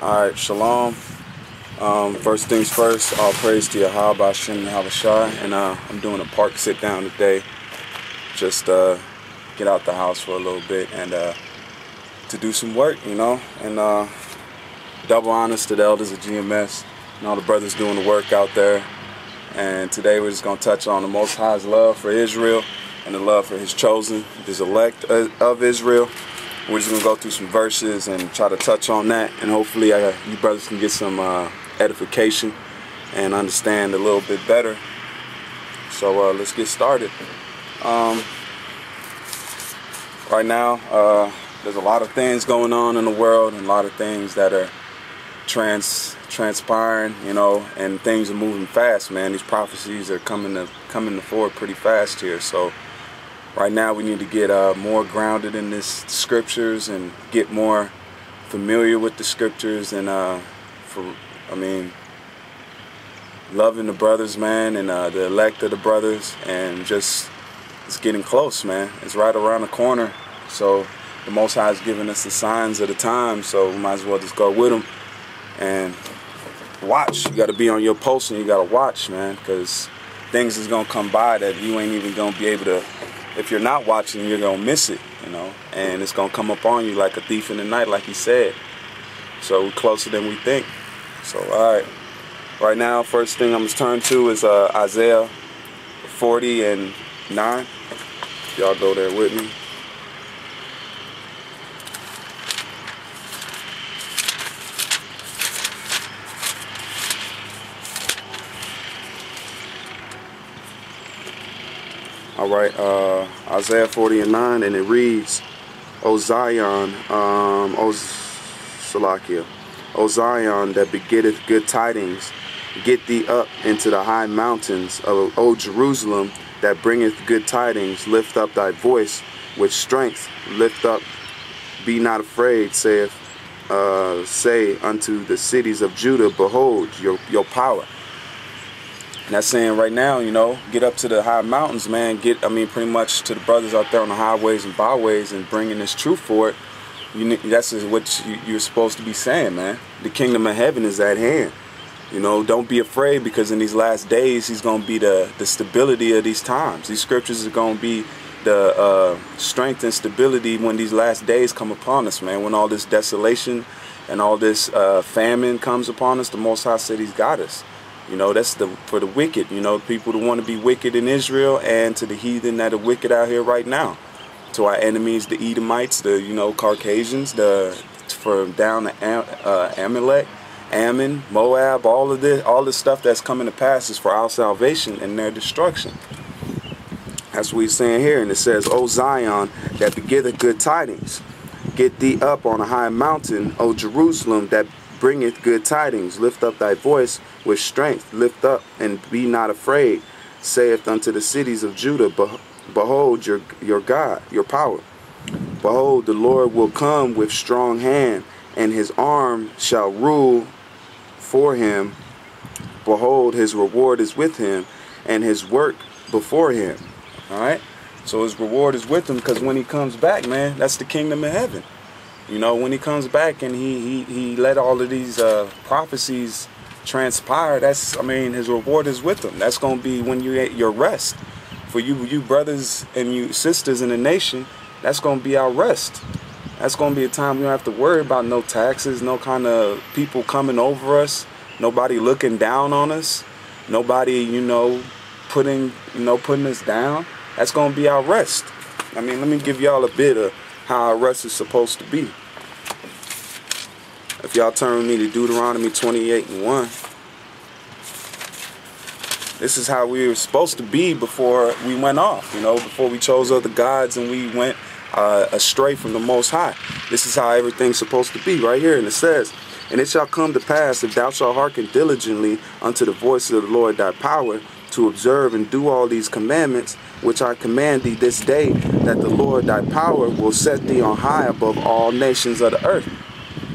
Alright, shalom. First things first, all praise to Yahweh Hashem Yahushua, and I'm doing a park sit down today. Just get out the house for a little bit and to do some work, you know, and double honors to the elders of GMS and all the brothers doing the work out there. And today we're just going to touch on the Most High's love for Israel and the love for his chosen, his elect of Israel. We're just going to go through some verses and try to touch on that, and hopefully you brothers can get some edification and understand a little bit better. So let's get started. Right now, there's a lot of things going on in the world, and a lot of things that are transpiring, you know, and things are moving fast, man. These prophecies are coming to forward pretty fast here. So right now we need to get more grounded in this scriptures and get more familiar with the scriptures, and loving the brothers, man, and the elect of the brothers, and just it's getting close, man. It's right around the corner. So the Most High is giving us the signs of the time, so we might as well just go with them and watch. You got to be on your post and you got to watch, man, because things is going to come by that you ain't even going to be able to. If you're not watching, you're going to miss it, you know, and it's going to come up on you like a thief in the night, like he said. So we're closer than we think. So, all right. Right now, first thing I'm going to turn to is Isaiah 40 and 9. Y'all go there with me. All right, Isaiah 40 and 9, and it reads, O Zion, O Zion that begetteth good tidings, get thee up into the high mountains. O Jerusalem that bringeth good tidings, lift up thy voice with strength, lift up, be not afraid, say unto the cities of Judah, behold your power. And that's saying right now, you know, get up to the high mountains, man. Pretty much to the brothers out there on the highways and byways and bringing this truth forward. That's what you're supposed to be saying, man. The kingdom of heaven is at hand. You know, don't be afraid, because in these last days, he's going to be the stability of these times. These scriptures are going to be the strength and stability when these last days come upon us, man. When all this desolation and all this famine comes upon us, the Most High said he's got us. You know, that's for the wicked, you know, people that want to be wicked in Israel, and to the heathen that are wicked out here right now. To our enemies, the Edomites, the, you know, Caucasians, from down to Amalek, Ammon, Moab, all this stuff that's coming to pass is for our salvation and their destruction. That's what he's saying here. And it says, O Zion that begetteth good tidings, get thee up on a high mountain, O Jerusalem that bringeth good tidings, lift up thy voice with strength, lift up and be not afraid, saith unto the cities of Judah, behold your God, your power. Behold, the Lord will come with strong hand, and his arm shall rule for him. Behold, his reward is with him, and his work before him. All right? So his reward is with him, because when he comes back, man, that's the kingdom of heaven. You know, when he comes back and he let all of these prophecies transpire, his reward is with him. That's going to be when you're at your rest. For you brothers and you sisters in the nation, that's going to be our rest. That's going to be a time we don't have to worry about no taxes, no kind of people coming over us, nobody looking down on us, nobody, you know, putting us down. That's going to be our rest. Let me give y'all a bit of how our rest is supposed to be. If y'all turn with me to Deuteronomy 28 and 1. This is how we were supposed to be before we went off, you know, before we chose other gods and we went astray from the Most High. This is how everything's supposed to be right here. And it says, and it shall come to pass, if thou shalt hearken diligently unto the voice of the Lord thy power, to observe and do all these commandments, which I command thee this day, that the Lord thy power will set thee on high above all nations of the earth.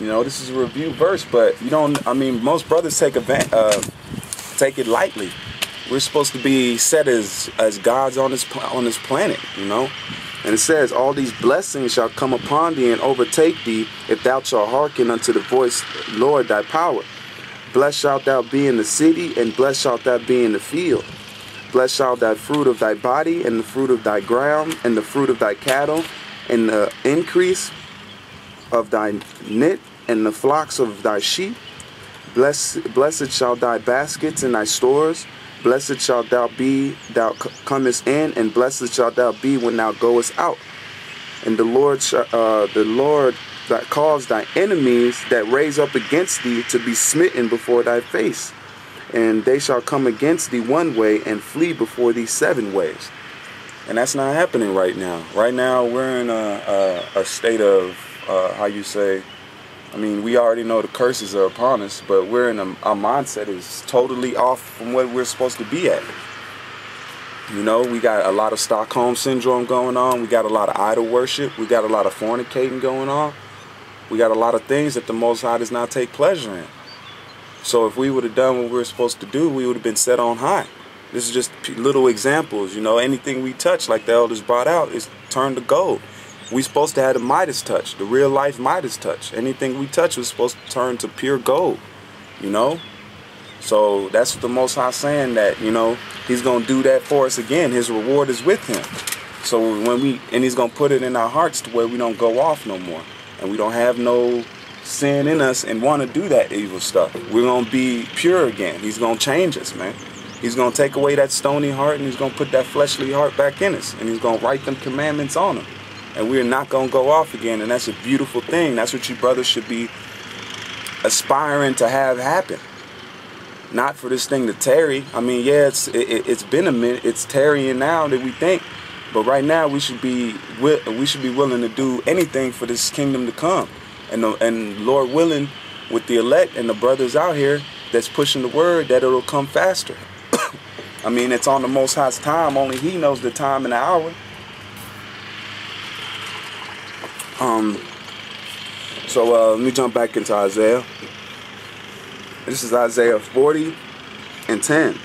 You know, this is a review verse, but you don't, most brothers take it lightly. We're supposed to be set as gods on this planet, you know. And it says, all these blessings shall come upon thee and overtake thee, if thou shalt hearken unto the voice, Lord, thy power. Blessed shalt thou be in the city, and blessed shalt thou be in the field. Blessed shall thy fruit of thy body, and the fruit of thy ground, and the fruit of thy cattle, and the increase of thy knit, and the flocks of thy sheep. Blessed shall thy baskets and thy stores. Blessed shalt thou be, thou comest in, and blessed shalt thou be when thou goest out. And the Lord that caused thy enemies that raise up against thee to be smitten before thy face. And they shall come against thee one way and flee before thee 7 ways. And that's not happening right now. Right now we're in a state of, how you say, I mean, we already know the curses are upon us, but we're in our mindset is totally off from what we're supposed to be at. You know, we got a lot of Stockholm syndrome going on. We got a lot of idol worship. We got a lot of fornicating going on. We got a lot of things that the Most High does not take pleasure in. So if we would have done what we were supposed to do, we would have been set on high. This is just little examples. You know, anything we touch, like the elders brought out, is turned to gold. We supposed to have the Midas touch, the real life Midas touch. Anything we touch was supposed to turn to pure gold, you know? So that's what the Most High saying, that, you know, he's going to do that for us again. His reward is with him. So and he's going to put it in our hearts to where we don't go off no more. And we don't have no sin in us and want to do that evil stuff. We're going to be pure again. He's going to change us, man. He's going to take away that stony heart, and he's going to put that fleshly heart back in us. And he's going to write them commandments on them. And we're not going to go off again. And that's a beautiful thing. That's what you brothers should be aspiring to have happen. Not for this thing to tarry. I mean, yeah, it's been a minute. It's tarrying now that we think. But right now we should be willing to do anything for this kingdom to come. And Lord willing, with the elect and the brothers out here that's pushing the word, that it'll come faster. I mean, it's on the Most High's time. Only he knows the time and the hour. So let me jump back into Isaiah. This is Isaiah 40:10.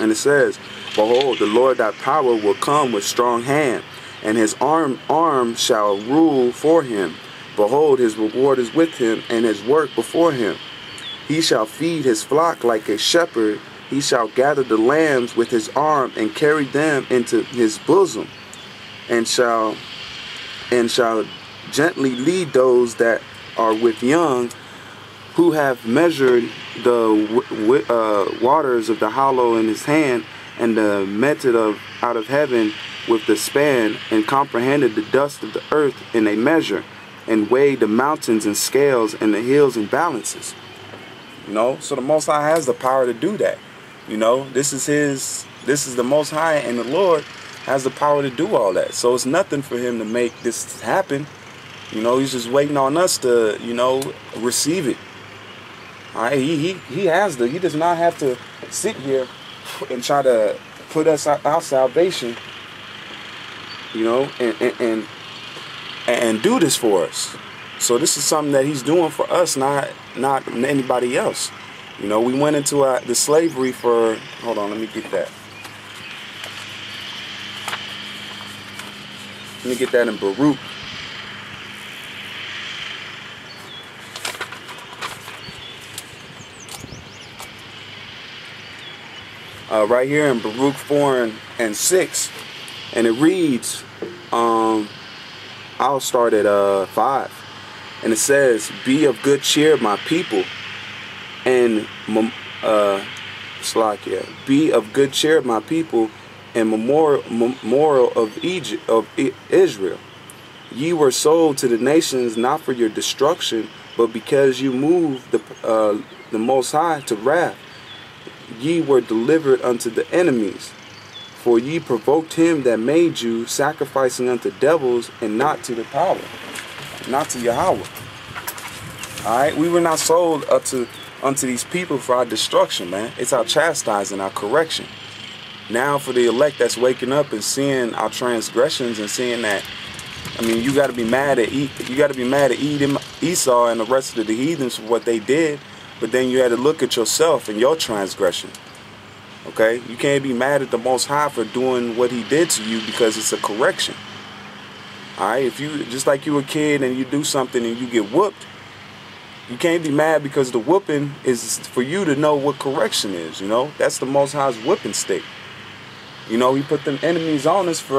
And it says, behold, the Lord thy power will come with strong hand, and his arm shall rule for him. Behold, his reward is with him, and his work before him. He shall feed his flock like a shepherd. He shall gather the lambs with his arm, and carry them into his bosom, and shall gently lead those that are with young, who have measured the waters of the hollow in his hand, and meted out of heaven with the span, and comprehended the dust of the earth in a measure, and weighed the mountains in scales, and the hills in balances. You know, so the Most High has the power to do that. You know, this is the Most High, and the Lord has the power to do all that. So it's nothing for him to make this happen. You know, he's just waiting on us to, you know, receive it. All right, he does not have to sit here and try to put us our salvation, you know, and do this for us. So this is something that he's doing for us, not anybody else. You know, we went into the slavery for, hold on, let me get that. Let me get that in Baruch. Right here in Baruch 4:6, and it reads, I'll start at 5, and it says, be of good cheer, my people, and be of good cheer, my people, and memorial of Israel. Ye were sold to the nations, not for your destruction, but because you moved the Most High to wrath. Ye were delivered unto the enemies, for ye provoked him that made you, sacrificing unto devils, and not to the power, not to Yahweh. Alright, we were not sold unto these people for our destruction, man. It's our chastising, our correction. Now for the elect that's waking up and seeing our transgressions and seeing that, I mean, you got to be mad at Edom, Esau, and the rest of the heathens for what they did. But then you had to look at yourself and your transgression. Okay? You can't be mad at the Most High for doing what he did to you, because it's a correction. All right, if you just like you a kid and you do something and you get whooped, you can't be mad because the whooping is for you to know what correction is. You know, that's the Most High's whipping stick. You know, He put them enemies on us for